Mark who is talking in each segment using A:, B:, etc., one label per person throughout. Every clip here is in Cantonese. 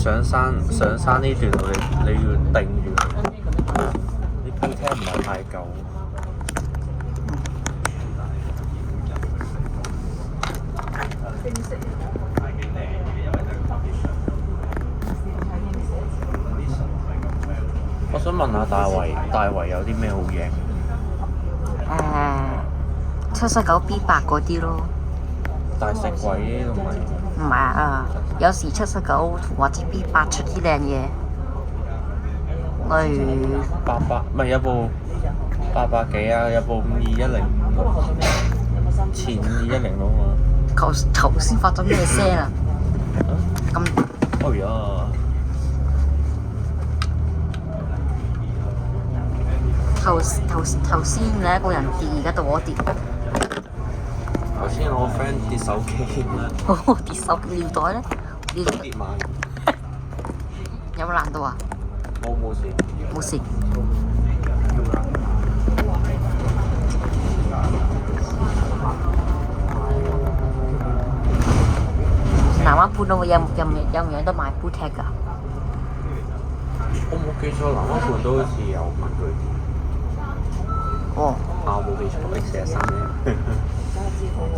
A: 上山呢段路你要定住，啲 P 車唔係太夠。我想問下大圍有啲咩好嘢
B: ？79 B8 嗰啲咯。
A: 大食鬼同埋。
B: 唔係啊，有時79或者 B8 出啲靚嘢，例如
A: 800，唔係有部800幾啊，有部5210，前5210啊嘛。
B: 頭先發咗咩聲啊？咁
A: 哦呀！
B: 頭先你一個人跌，而家到我跌。
A: 頭先我 friend 跌手機啦。
B: 跌手機尿袋咧？
A: 跌埋。
B: 有冇爛到啊？
A: 冇事。
B: 冇事。南灣半島有唔有得買 Boutique 㗎？
A: 我冇記錯，南灣半島好似有文具店。
B: 哦。
A: 我冇記錯，43M。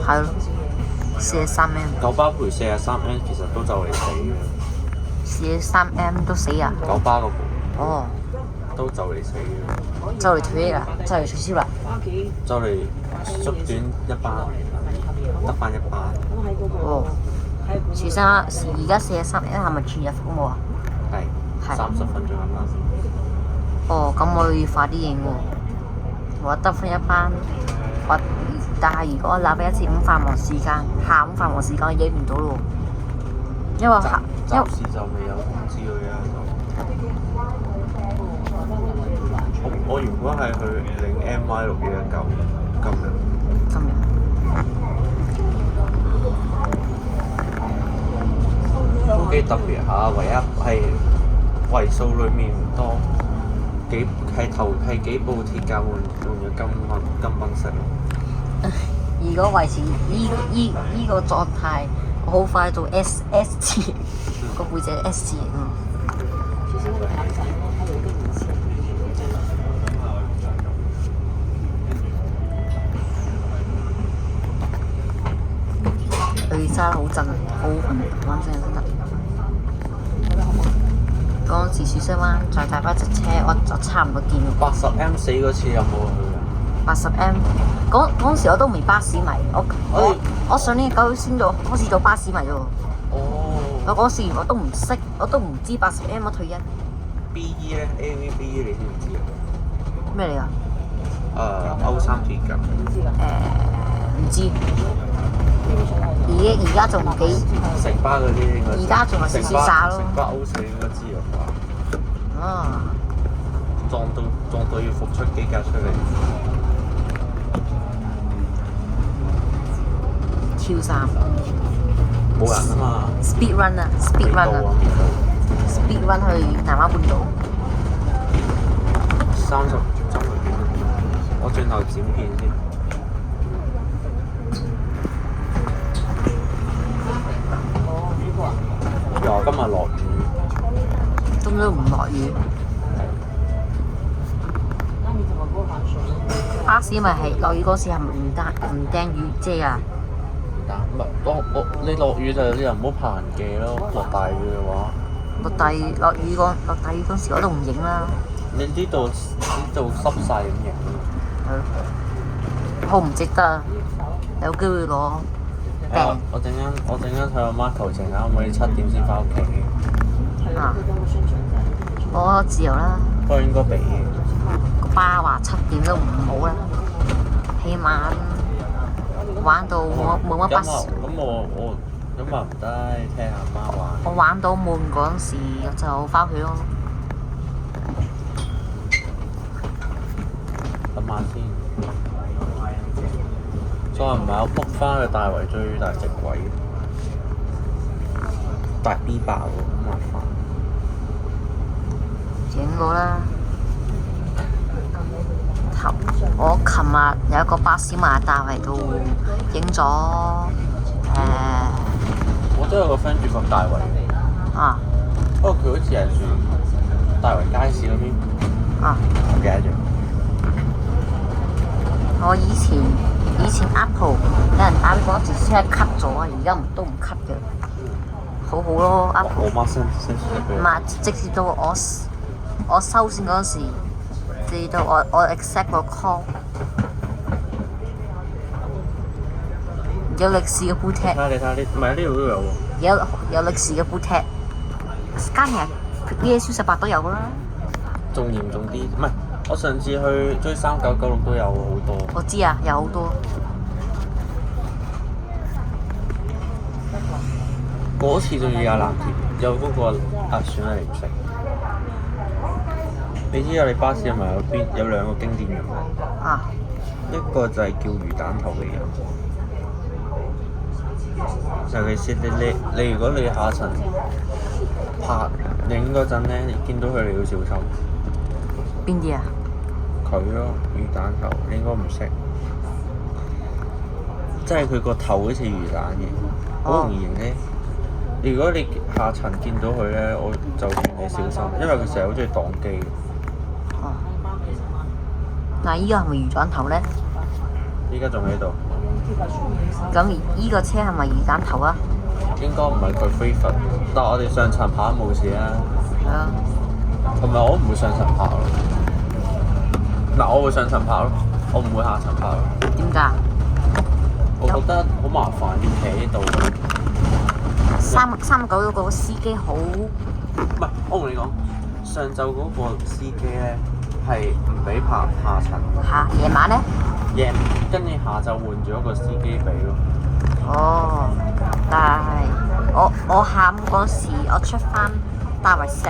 B: 係咯，43M。
A: 九巴賠43M，其實都就嚟死嘅。
B: 43M 都死啊？
A: 九巴嗰部。
B: 哦。
A: 都就嚟死嘅。
B: 就嚟退役啦，就嚟取消啦。
A: 就嚟縮短一班，得翻一班。
B: 哦。而家43M 係咪全日服務啊？
A: 係。30分鐘一班。
B: 哦，咁我要快啲應喎。我得翻一班，但係如果禮拜一至五繁忙時間，下午繁忙時間我影唔到咯。因為
A: 暫時就未有通知佢啊。我原本係去領 MY 619今日。都幾特別下，唯一係為數裡面唔多，係幾部鐵架換咗金賓色。
B: 如果維持依個狀態，我好快做 S 字，個背脊 S 字型。佢揸得好震，好穩正得。嗰陣時小西灣再搭一隻車，我就差唔多見。
A: 80M 死嗰次有冇去啊
B: ？80M 嗰陣時我都未巴士迷，我上年9月先開始做巴士迷喎。
A: 哦。
B: 我嗰時我都唔識，我都唔知80M 乜退役。
A: BE 咧 ，AVBE 你知唔知啊？
B: 咩嚟㗎？
A: 歐三鐵㗎。
B: 唔知。而家仲幾？
A: 城巴嗰啲應該。
B: 而家仲係少少炸咯。
A: 城巴 O4應該知啊啩。
B: 啊！
A: 撞到要復出幾架出嚟。
B: 跳傘。
A: 冇人啊嘛。
B: Speed run 啊 ！Speed run 啊 ！Speed run 去南灣半島。
A: 30針去邊啊？我轉頭剪片先。又今日落雨。
B: 今日唔落雨。巴士咪係落雨嗰時係唔掟雨遮啊？
A: 唔係你落雨就你又唔好怕人記咯。落大雨嘅話。落大雨嗰時我都唔影啦。你呢度濕晒咁影。
B: 係咯。好唔值得啊！有機會攞訂。
A: 我陣間睇我媽求情下，可唔可以7點先翻屋企？
B: 啊！我自由啦。
A: 不過應該俾
B: 個巴話7點都唔好啦，起碼玩到冇乜巴士。
A: 咁啊唔得，聽阿媽話。
B: 我玩到悶嗰陣時就翻去咯。
A: 諗下先。再唔係我 book 翻去大圍最大隻鬼，大 B8喎，好麻煩。
B: 影過啦。我琴日有一個巴士埋大圍度影咗
A: 我都有個 friend 住過大圍。
B: 啊！
A: 不過佢好似係住大圍街市嗰邊，
B: 啊！
A: 唔記得咗。
B: 我以前 Apple 有人打俾我一次先係 cut 咗啊，而家都唔 cut 嘅，好好咯 Apple。
A: 我媽新俾
B: 唔係直至到我收線嗰時，直至到我 accept 個 call，有歷史嘅 boot
A: 你睇下呢，唔係呢度都有喎。
B: 有歷史嘅 boot 間日呢啲小18都有啦。
A: 仲嚴重啲，唔係我上次去追3996都有好多。
B: 我知啊，有好多。
A: 嗰次仲要有藍貼，有嗰個算啦，你唔識。你知我哋巴士係咪有兩個經典人物？
B: 啊！
A: 一個就係叫魚蛋頭嘅人，尤其是你如果你下層拍影嗰陣咧，你見到佢你要小心。
B: 邊啲啊？
A: 佢咯，魚蛋頭，你應該唔識。即係佢個頭好似魚蛋嘅，好容易認咧。如果你下層見到佢咧，我就勸你小心，因為佢成日好中意擋機。
B: 哦。嗱，依個係咪魚蛋頭咧？
A: 依家仲喺度。
B: 咁依個車係咪魚蛋頭啊？
A: 應該唔係佢飛佛，但係我哋上層拍冇事啊。
B: 係啊。
A: 同埋我唔會上層拍咯。嗱，我會上層拍咯，我唔會下層拍咯。
B: 點解？
A: 我覺得好麻煩，要企喺度。
B: 396嗰個司機好，
A: 唔係，我同你講，上晝嗰個司機咧係唔俾拍下層。
B: 嚇，夜晚咧？
A: 跟住下晝換咗一個司機俾咯。
B: 哦，但係我下午嗰時，我出翻大圍食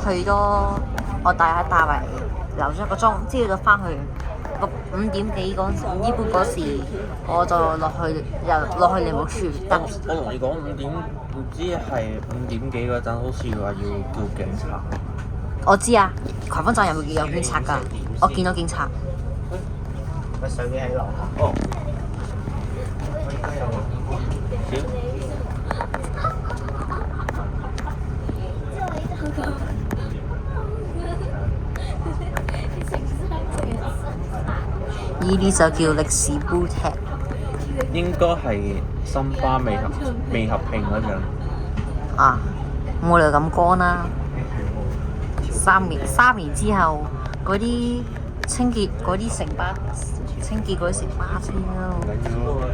B: 去多，我大喺大圍留咗一個鐘，之後就翻去個5點幾嗰時，5點半嗰時，我就落去利木處。
A: 我同你講5點，唔知係5點幾嗰陣，好似話要叫警察。
B: 我知啊，葵芳站有警察㗎，我見到警察。
A: 咪上機喺樓下。哦。
B: 呢啲就叫歷史 boot。
A: 應該係森巴未合併嗰陣。
B: 啊，冇理由咁乾啦。3年之後，嗰啲清潔嗰啲城巴清潔嗰啲城巴車咯。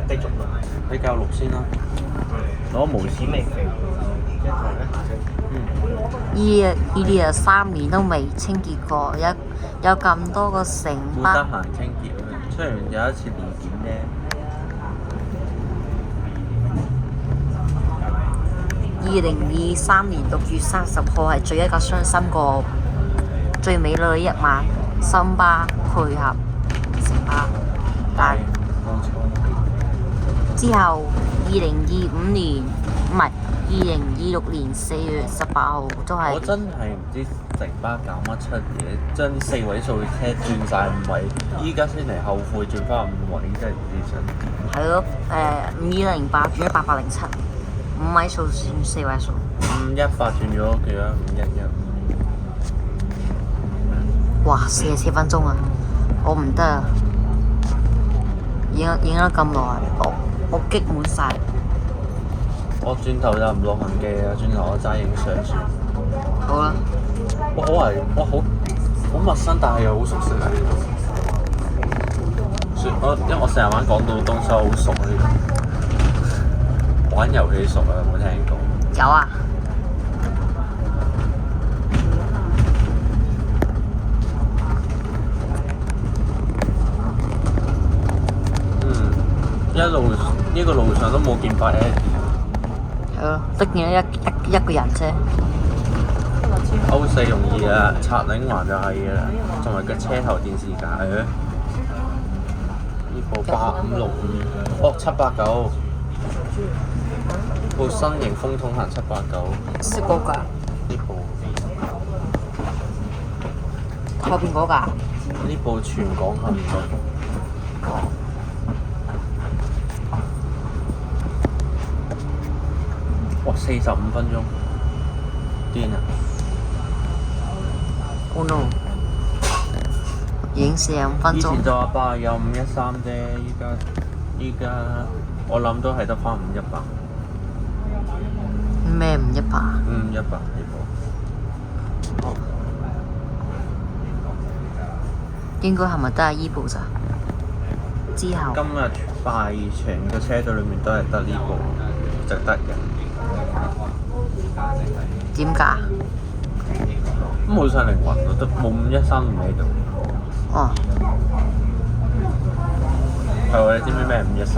A: 繼續你教6先啦。攞無紙未肥。
B: 呢啲啊3年都未清潔過，有咁多個城巴。
A: 冇得閒清潔啊！雖然有一次年檢啫。
B: 2023年6月30號係最一個傷心過最美麗嘅一晚，森巴配合城巴，但之後2025年唔係2026年4月18號都係。
A: 我真係唔知城巴搞乜出嘢，將4位數車轉晒5位，依家先嚟後悔轉翻5位，真係唔知想。
B: 係咯，5208轉咗8807，5位數轉4位數。
A: 518轉咗幾多？511。
B: 哇，44分鐘啊！我唔得啊，影咗咁耐，我激滿晒。
A: 我轉頭就唔落痕機啊，轉頭我齋影相算。
B: 好啦。
A: 好陌生，但係又好熟悉啊！因為我成日玩港島東，所以好熟呢啲。玩遊戲熟啊，有冇聽過？
B: 有啊。
A: 呢個路上都冇見過 Eddie。
B: 係咯，得見咗一個人啫。
A: 歐4容易啊，拆領環就係嘅啦，同埋個車頭電視架嘅。呢部8565，哦789，部新型風筒行789。
B: 識嗰架？
A: 呢部。
B: 後邊嗰架？
A: 呢部全港行動。哇！45分鐘。癲啊！
B: Oh no！已經45分鐘。
A: 以前就話8有513啫，依家我諗都係得翻518。
B: 咩518？518
A: 呢部。
B: 應該係咪都係依部咋？之後
A: 今日快全個車隊裏面都係得呢部值得嘅。
B: 點解？
A: 冇晒靈魂咯，都冇513唔喺度。
B: 哦。
A: 係喎，你知唔知咩513？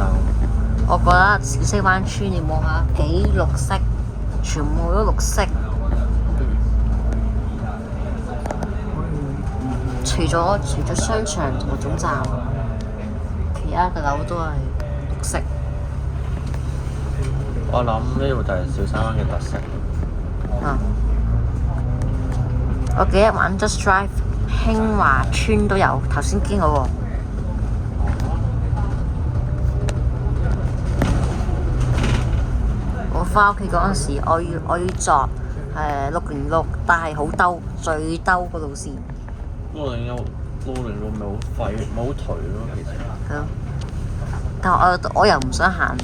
B: 我覺得小西灣村你望下幾綠色，全部都綠色。除咗商場同埋總站，其他嘅樓都係綠色。
A: 我諗呢度就係小西灣嘅特色。
B: 我記得玩 Just Drive 興華村都有，頭先經過喎。我翻屋企嗰陣時，我要作606，但係好兜，最兜個路線。
A: 606咪好廢，咪好頹咯，其實。
B: 係咯。但係我又唔想行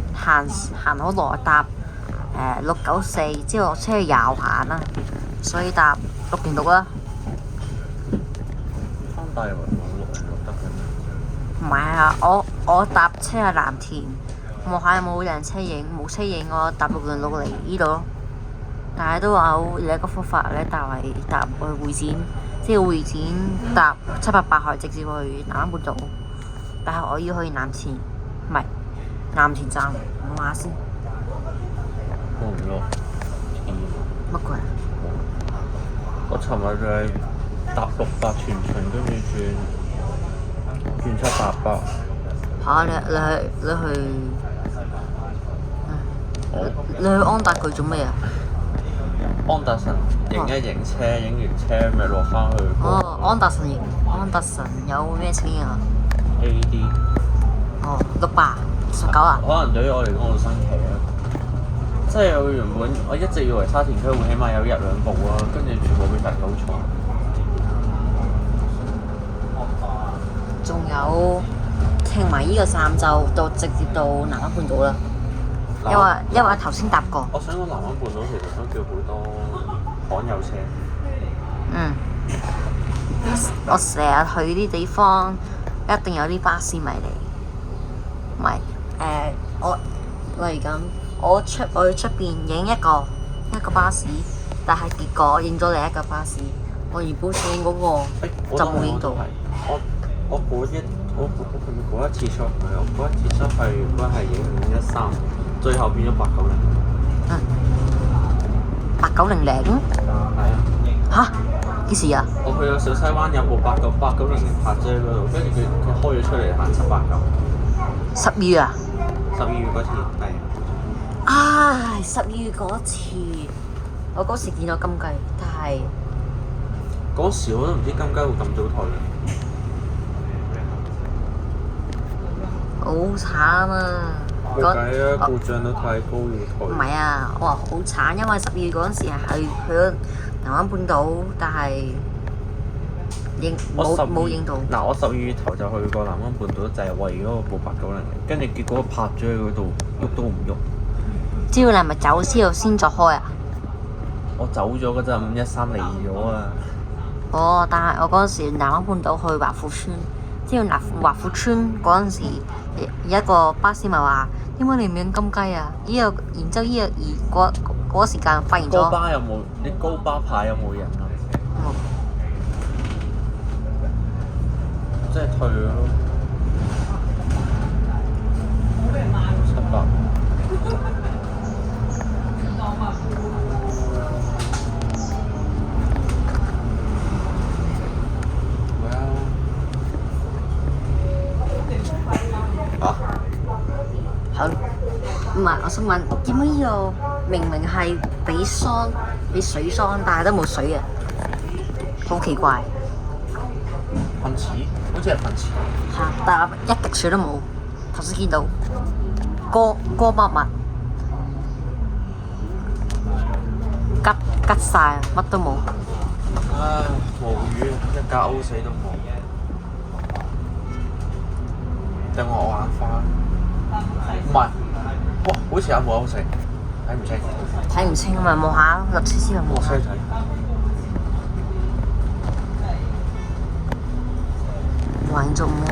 B: 好耐，搭694之後落車去遊行啦，所以搭606啦。
A: 翻大圍冇606得嘅咩？
B: 唔係啊，我搭車去藍田，望下有冇人車影，冇車影我搭606嚟呢度咯。但係都話有另一個方法咧，搭去會展，即係會展搭788可以直接去南灣半島。但係我要去藍田，唔係藍田站，望下先。乜鬼？
A: 我尋日就係搭68全程，跟住轉788。
B: 嚇！你去安達佢做咩啊？
A: 安達臣影一影車，影完車咪落翻去。
B: 哦，安達臣有咩車啊
A: AD。
B: 哦，619啊？
A: 可能對於我嚟講好新奇啊！即係我原本我一直以為沙田區會起碼有1-2部啊，跟住全部變9廠。
B: 仲有停埋依個站就直接到南灣半島啦。因為頭先搭過。
A: 我想講南灣半島其實都叫好多罕有車。
B: 我成日去啲地方，一定有啲巴士迷嚟。唔係例如咁，我去出邊影一個巴士，但係結果影咗另一個巴士，我原本想影嗰個就冇影到。
A: 我嗰一次出係應該係影513，最後變咗890。
B: 8900？
A: 係啊。
B: 嚇？幾時啊？
A: 我去咗小西灣有部8900泊咗喺嗰度，跟住佢開咗出嚟行789。
B: 12月啊
A: ？12月嗰次係。
B: 唉，12月嗰次，我嗰時見到金雞，但係
A: 嗰時我都唔知金雞會咁早退。
B: 好慘啊！
A: 冇計啊，故障率太高要退。
B: 唔係啊，我話好慘，因為12月嗰陣時係去咗南灣半島，但係冇影到。
A: 嗱，我12月頭就去過南灣半島，就係為嗰部890，跟住結果泊咗喺嗰度，喐都唔喐。
B: 只要你係咪走之後先再開啊？
A: 我走咗嗰陣513嚟咗啊！
B: 哦，但係我嗰陣時南灣半島去華富村，之後華富村嗰陣時有一個巴士咪話：點解你唔影金雞啊？然之後嗰時間發現咗。
A: 高巴有冇？你高巴牌有冇人啊？
B: 冇。
A: 即係退咗咯。700。
B: 唔係，我想問點解呢度明明係俾水霜，但係都冇水嘅，好奇怪。
A: 噴池，好似係噴池。
B: 嚇！但係一滴水都冇，頭先見到乾乜乜。吉晒，乜都冇。
A: 唉，無語，一架 O 死都冇。定我眼花？唔係，哇，好似有冇 O 死，睇唔清。
B: 睇唔清咪望下，落車先咪望下。玩咗咩？